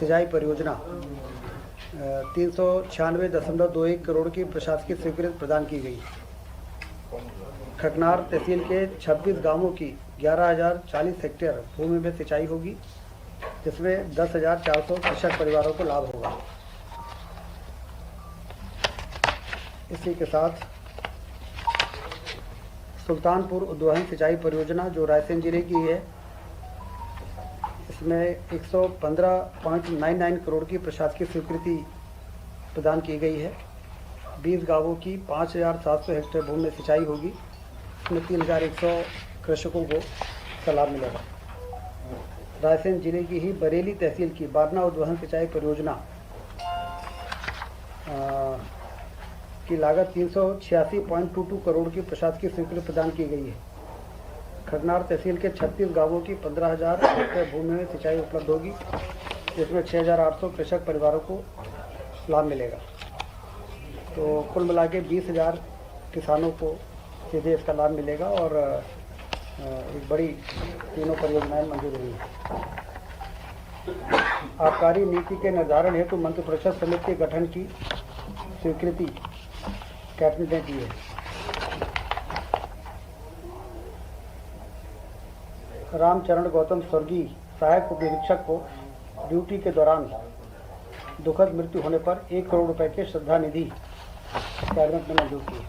सिंचाई परियोजना 396.21 करोड़ की प्रशासकीय स्वीकृति प्रदान की गई। खकनार तहसील के 26 गांवों की 11,040 हेक्टेयर भूमि में सिंचाई होगी, जिसमें 10,400 कृषक परिवारों को लाभ होगा। इसी के साथ सुल्तानपुर उद्वहन सिंचाई परियोजना जो रायसेन जिले की है, इसमें 115.99 करोड़ की प्रशासकीय स्वीकृति प्रदान की गई है। 20 गांवों की 5,700 हेक्टेयर भूमि में सिंचाई होगी, इसमें 3,100 कृषकों को इसका लाभ मिलेगा। रायसेन जिले की ही बरेली तहसील की बारना उद्वहन सिंचाई परियोजना की लागत 386.22 करोड़ की प्रशासकीय स्वीकृति प्रदान की गई है। खरनार तहसील के 36 गांवों की 15,000 हेक्टेयर भूमि में सिंचाई उपलब्ध होगी, जिसमें 6,800 कृषक परिवारों को लाभ मिलेगा। तो कुल मिला के 20,000 किसानों को सीधे इसका लाभ मिलेगा और एक बड़ी तीनों परियोजनाएं मंजूर हुई हैं। आबकारी नीति के निर्धारण हेतु मंत्रिपरिषद समिति के गठन की स्वीकृति कैबिनेट ने दी है। रामचरण गौतम स्वर्गीय सहायक उप निरीक्षक को ड्यूटी के दौरान दुखद मृत्यु होने पर 1 करोड़ रुपए के श्रद्धा निधि कैबिनेट ने मंजूर की।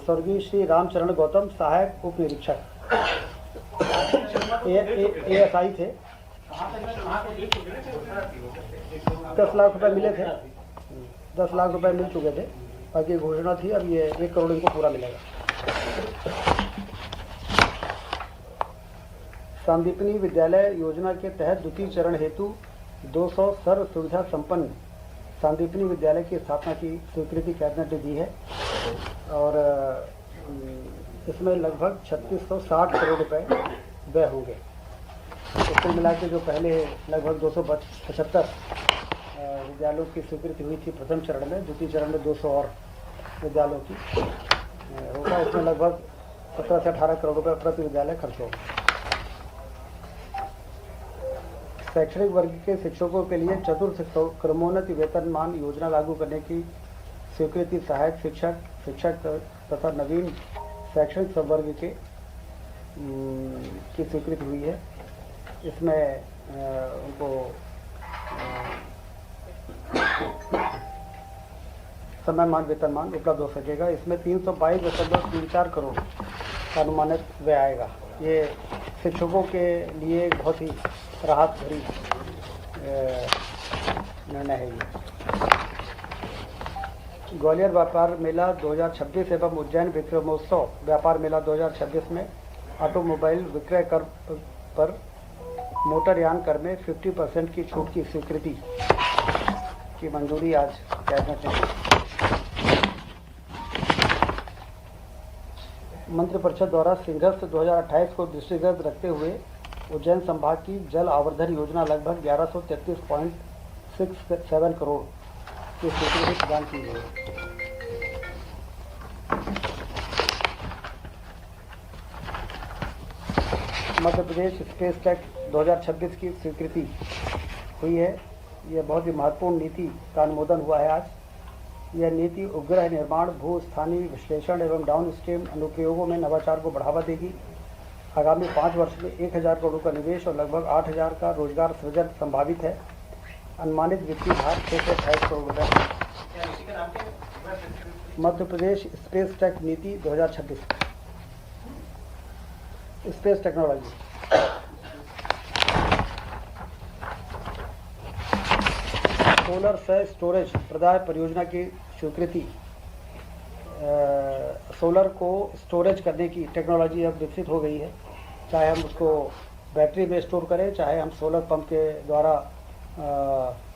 स्वर्गीय श्री रामचरण गौतम सहायक उप निरीक्षक ASI थे। 10 लाख रुपए मिले थे, 10 लाख रुपए मिल चुके थे, बाकी घोषणा थी, अब ये 1 करोड़ इनको पूरा मिलेगा। संदीपनी विद्यालय योजना के तहत द्वितीय चरण हेतु 200 सर्व सुविधा संपन्न संदीपनी विद्यालय की स्थापना की स्वीकृति कैबिनेट ने दी है और इसमें लगभग 3660 करोड़ रुपए व्यय होंगे। तो कुल मिला के जो पहले लगभग 275 विद्यालयों की स्वीकृति हुई थी प्रथम चरण में, द्वितीय चरण में 200 और विद्यालयों की होगा। इसमें लगभग 17 से 18 करोड़ रुपए प्रति विद्यालय खर्च होगा। शैक्षणिक वर्ग के शिक्षकों के लिए चतुर्थ क्रमोन्नति वेतनमान योजना लागू करने की स्वीकृति सहायक शिक्षक, शिक्षक तथा नवीन शैक्षणिक संवर्ग के की स्वीकृति हुई है। इसमें उनको समयमान वेतनमान उपलब्ध हो सकेगा। इसमें 322.34 करोड़ का अनुमानित व्यय आएगा। ये शिक्षकों के लिए बहुत ही राहत भरी निर्णय है। ये ग्वालियर व्यापार मेला 2026 एवं उज्जैन विक्रमोत्सव व्यापार मेला 2026 में ऑटोमोबाइल विक्रय कर पर मोटरयान कर में 50% की छूट की स्वीकृति की मंजूरी आज कैबिनेट ने दी। मंत्रिपरिषद द्वारा सिंघर्ष 2028 को दृष्टिगत रखते हुए उज्जैन संभाग की जल आवर्धन योजना लगभग 1133.67 करोड़ की स्वीकृति प्रदान की गई। मध्य प्रदेश स्पेस टेक 2026 की स्वीकृति हुई है। यह बहुत ही महत्वपूर्ण नीति का अनुमोदन हुआ है आज। यह नीति उपग्रह निर्माण, भू स्थानीय विश्लेषण एवं डाउन स्ट्रीम अनुप्रयोगों में नवाचार को बढ़ावा देगी। आगामी 5 वर्ष में 1,000 करोड़ का निवेश और लगभग 8,000 का रोजगार सृजन संभावित है। अनुमानित वित्तीय भार 628 करोड़ रुपए। मध्य प्रदेश स्पेस टेक नीति 2026। Space technology solar cell storage प्रदाय परियोजना की स्वीकृति। सोलर को स्टोरेज करने की टेक्नोलॉजी अब विकसित हो गई है। चाहे हम उसको बैटरी में स्टोर करें, चाहे हम सोलर पंप के द्वारा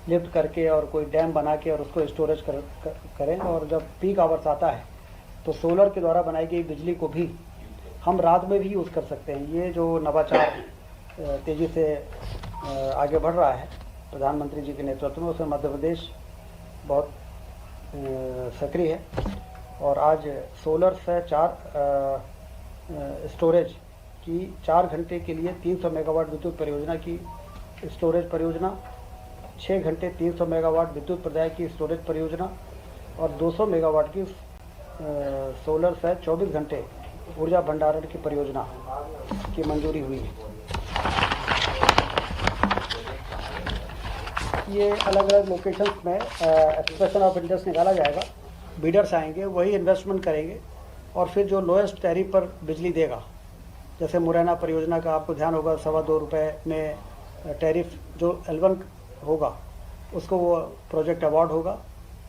लिफ्ट करके और कोई डैम बना के और उसको स्टोरेज करें। और जब पीक आवर्स आता है तो सोलर के द्वारा बनाई गई बिजली को भी हम रात में भी यूज़ कर सकते हैं। ये जो नवाचार तेज़ी से आगे बढ़ रहा है प्रधानमंत्री जी के नेतृत्व में, उसमें मध्य प्रदेश बहुत सक्रिय है। और आज सोलर से 4 स्टोरेज की 4 घंटे के लिए 300 मेगावाट विद्युत परियोजना की स्टोरेज परियोजना, 6 घंटे 300 मेगावाट विद्युत प्रदाय की स्टोरेज परियोजना और 200 मेगावाट की सोलर से 24 घंटे ऊर्जा भंडारण की परियोजना की मंजूरी हुई है। ये अलग अलग लोकेशंस में एक्सप्रेशन ऑफ इंटरेस्ट निकाला जाएगा, बीडर्स आएंगे, वही इन्वेस्टमेंट करेंगे और फिर जो लोएस्ट टैरिफ पर बिजली देगा, जैसे मुरैना परियोजना का आपको ध्यान होगा, ₹2.25 में टैरिफ जो L1 होगा उसको वो प्रोजेक्ट अवार्ड होगा,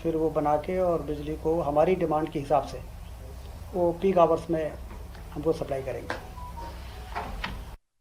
फिर वो बना के और बिजली को हमारी डिमांड के हिसाब से वो पीक आवर्स में हमको सप्लाई करेंगे।